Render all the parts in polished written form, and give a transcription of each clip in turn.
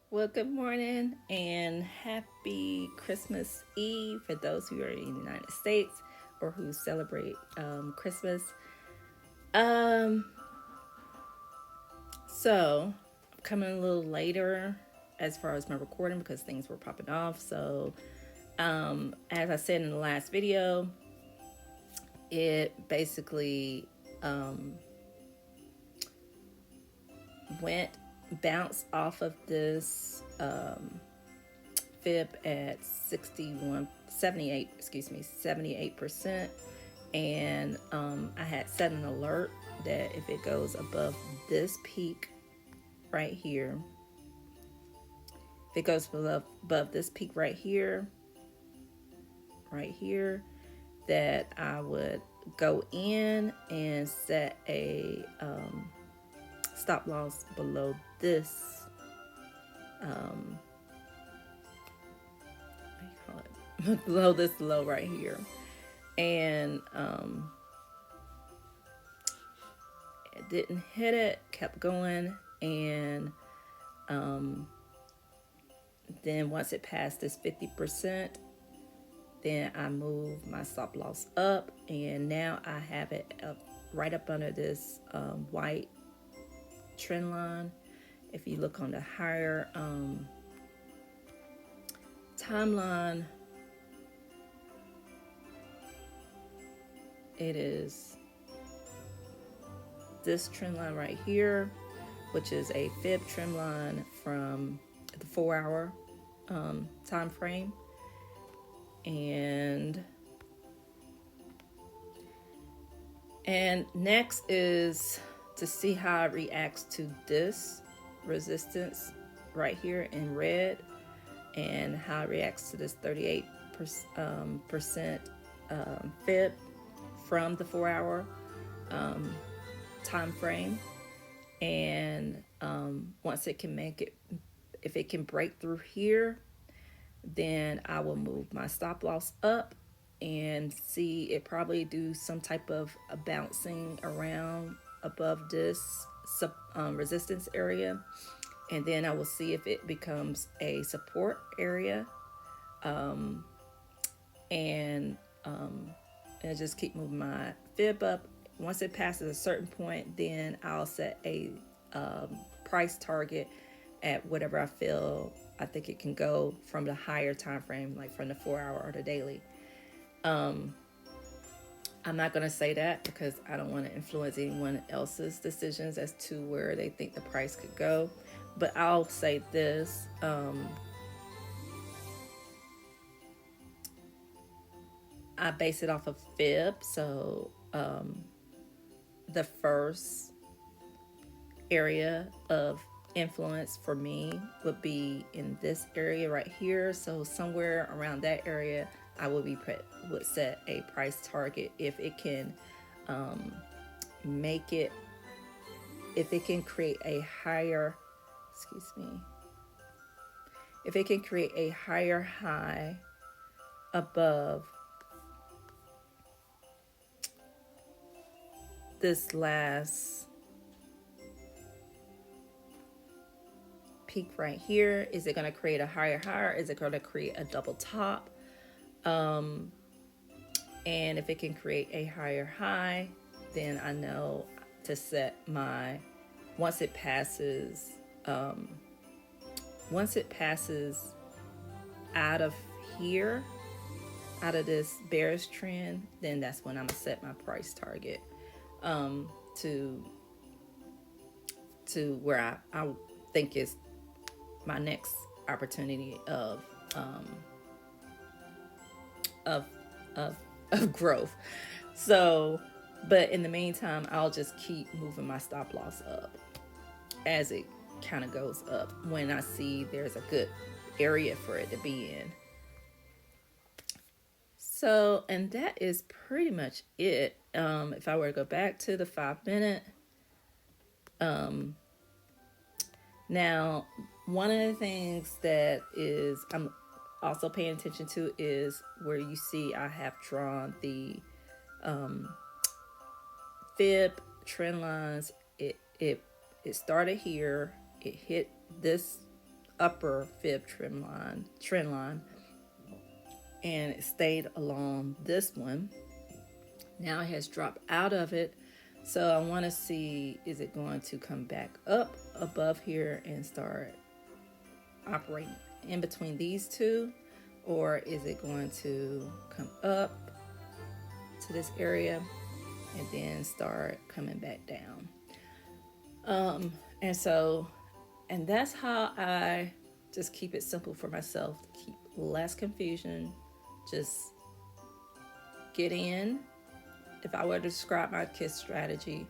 Well, good morning and happy Christmas Eve for those who are in the United States or who celebrate Christmas. Um, so, I'm coming a little later as far as my recording because things were popping off. So, as I said in the last video, it basically went bounced off of this fib at 78%. And I had set an alert that if it goes above this peak right here, if it goes above this peak right here, that I would go in and set a stop loss below this what do you call it below this low right here. And it didn't hit it, kept going. And then once it passed this 50%, then I moved my stop loss up, and now I have it up right up under this white trend line. If you look on the higher timeline, it is this trend line right here, which is a fib trend line from the 4-hour time frame. And next is to see how it reacts to this resistance right here in red, and how it reacts to this 38% fib from the 4-hour time frame. And once it can make it, if it can break through here, then I will move my stop loss up and see it probably do some type of a bouncing around above this resistance area. And then I will see if it becomes a support area. And just keep moving my fib up. Once it passes a certain point, then I'll set a price target at whatever I think it can go from the higher time frame, like from the 4-hour or the daily. I'm not going to say that because I don't want to influence anyone else's decisions as to where they think the price could go. But I'll say this. I base it off of fib. So the first area of influence for me would be in this area right here. So somewhere around that area, I would set a price target if it can make it, if it can create a higher, if it can create a higher high above this last peak right here. Is it going to create a higher higher? Is it going to create a double top? And if it can create a higher high, then I know to set my, once it passes out of here, out of this bearish trend, then that's when I'm gonna set my price target to where I think is my next opportunity of growth. So, but in the meantime, I'll just keep moving my stop loss up as it kind of goes up when I see there's a good area for it to be in. So, and that is pretty much it. If I were to go back to the 5-minute, now one of the things that is I'm also paying attention to is where you see I have drawn the fib trend lines. It started here. It hit this upper fib trend line, and it stayed along this one. Now it has dropped out of it. So I want to see, is it going to come back up above here and start operating in between these two? Or is it going to come up to this area and then start coming back down? And that's how I just keep it simple for myself, to keep less confusion. Just get in. If I were to describe my KISS strategy,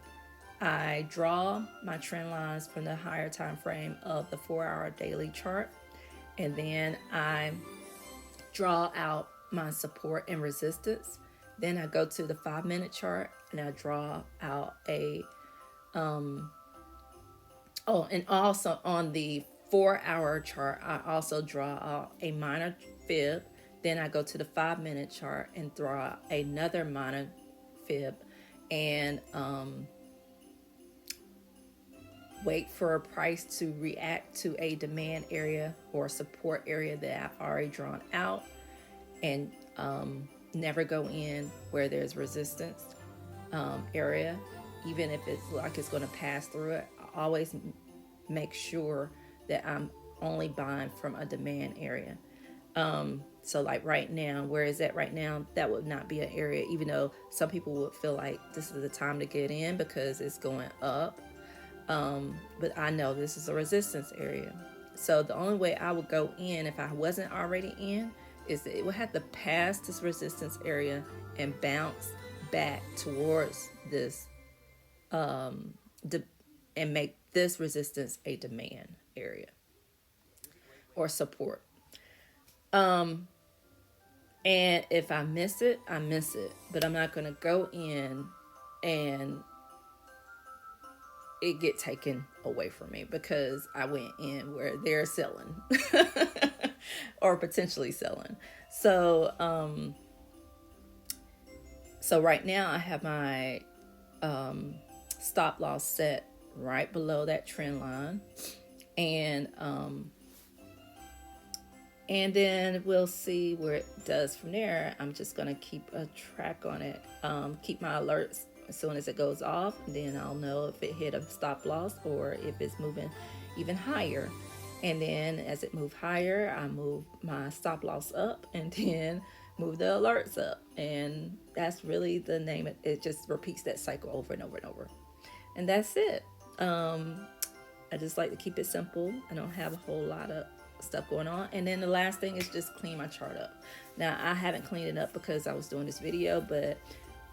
I draw my trend lines from the higher time frame of the 4-hour daily chart, and then I draw out my support and resistance. Then I go to the 5-minute chart and I draw out a and also on the 4-hour chart, I also draw out a minor fib. Then I go to the 5-minute chart and draw out another minor fib, and wait for a price to react to a demand area or support area that I've already drawn out, and never go in where there's resistance area, even if it's like it's going to pass through it. I always make sure that I'm only buying from a demand area. So like right now, where is that right now? That would not be an area, even though some people would feel like this is the time to get in because it's going up. But I know this is a resistance area. So the only way I would go in if I wasn't already in is that it would have to pass this resistance area and bounce back towards this and make this resistance a demand area or support. And if I miss it, I miss it. But I'm not going to go in and it get taken away from me because I went in where they're selling or potentially selling. So right now I have my stop loss set right below that trend line, and then we'll see where it does from there. I'm just going to keep a track on it, keep my alerts as soon as it goes off. Then I'll know if it hit a stop loss or if it's moving even higher. And then as it moves higher, I move my stop loss up and then move the alerts up. And that's really the name. It just repeats that cycle over and over and over. And that's it. I just like to keep it simple. I don't have a whole lot of stuff going on. And then the last thing is just clean my chart up. Now I haven't cleaned it up because I was doing this video, but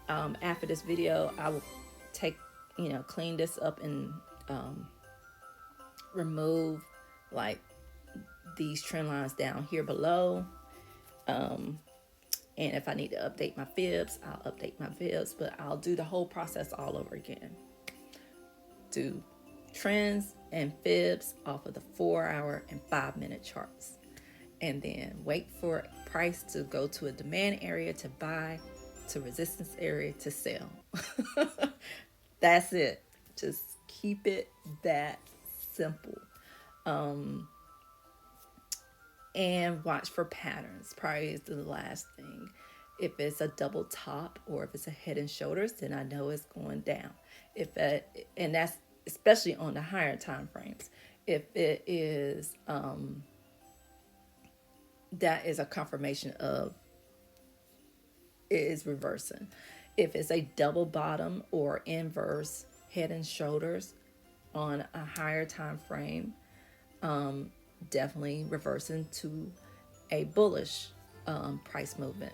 after this video I will clean this up and remove like these trend lines down here below, and if I need to update my fibs, I'll update my fibs, but I'll do the whole process all over again. Do trends and fibs off of the 4-hour and 5-minute charts, and then wait for price to go to a demand area to buy, to resistance area to sell. That's it. Just keep it that simple. And watch for patterns. Probably is the last thing. If it's a double top or if it's a head and shoulders, then I know it's going down. And that's especially on the higher time frames. If it is, that is a confirmation of it is reversing. If it's a double bottom or inverse head and shoulders on a higher time frame, definitely reversing to a bullish price movement.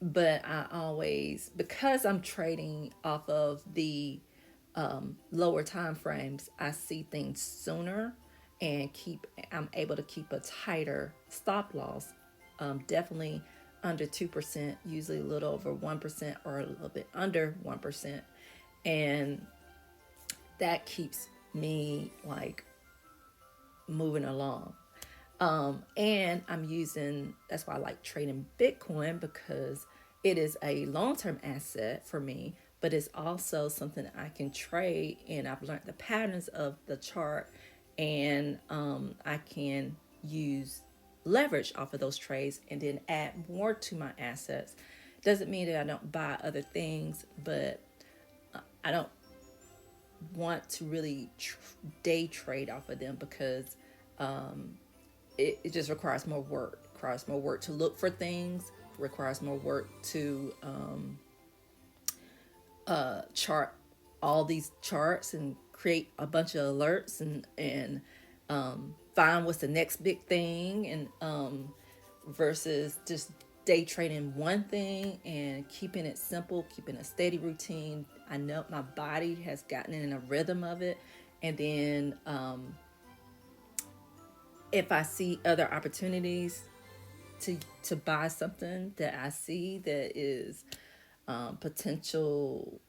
But I always, because I'm trading off of the lower time frames, I see things sooner and I'm able to keep a tighter stop loss, definitely under 2%, usually a little over 1% or a little bit under 1%. And that keeps me like moving along. And that's why I like trading Bitcoin, because it is a long-term asset for me, but but it's also something I can trade, and I've learned the patterns of the chart, and I can use leverage off of those trades and then add more to my assets. Doesn't mean that I don't buy other things, but I don't want to really day trade off of them because it just requires more work. It requires more work to look for things. It requires more work to chart all these charts and create a bunch of alerts and find what's the next big thing, and versus just day trading one thing and keeping it simple, keeping a steady routine. I know my body has gotten in a rhythm of it, and then if I see other opportunities to buy something that I see that is potential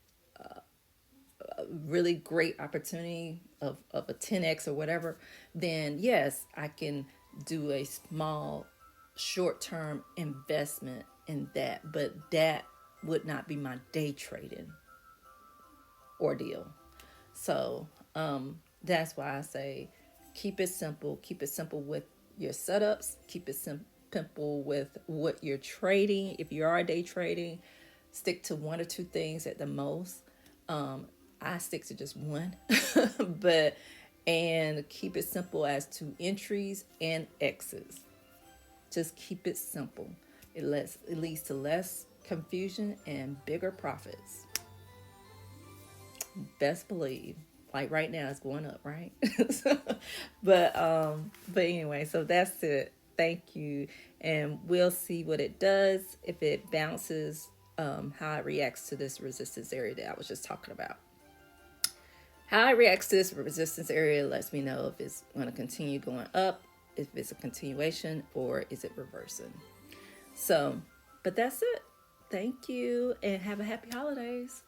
really great opportunity of a 10x or whatever, then yes, I can do a small short term investment in that, but that would not be my day trading ordeal. So that's why I say keep it simple. Keep it simple with your setups. Keep it simple with what you're trading. If you are day trading, stick to one or two things at the most. I stick to just one, but and keep it simple as to entries and exits. Just keep it simple. It leads to less confusion and bigger profits. Best believe. Like right now, it's going up, right? But anyway, so that's it. Thank you, and we'll see what it does if it bounces. How it reacts to this resistance area that I was just talking about. How it reacts to this resistance area lets me know if it's going to continue going up, if it's a continuation, or is it reversing. So, but that's it. Thank you, and have a happy holidays.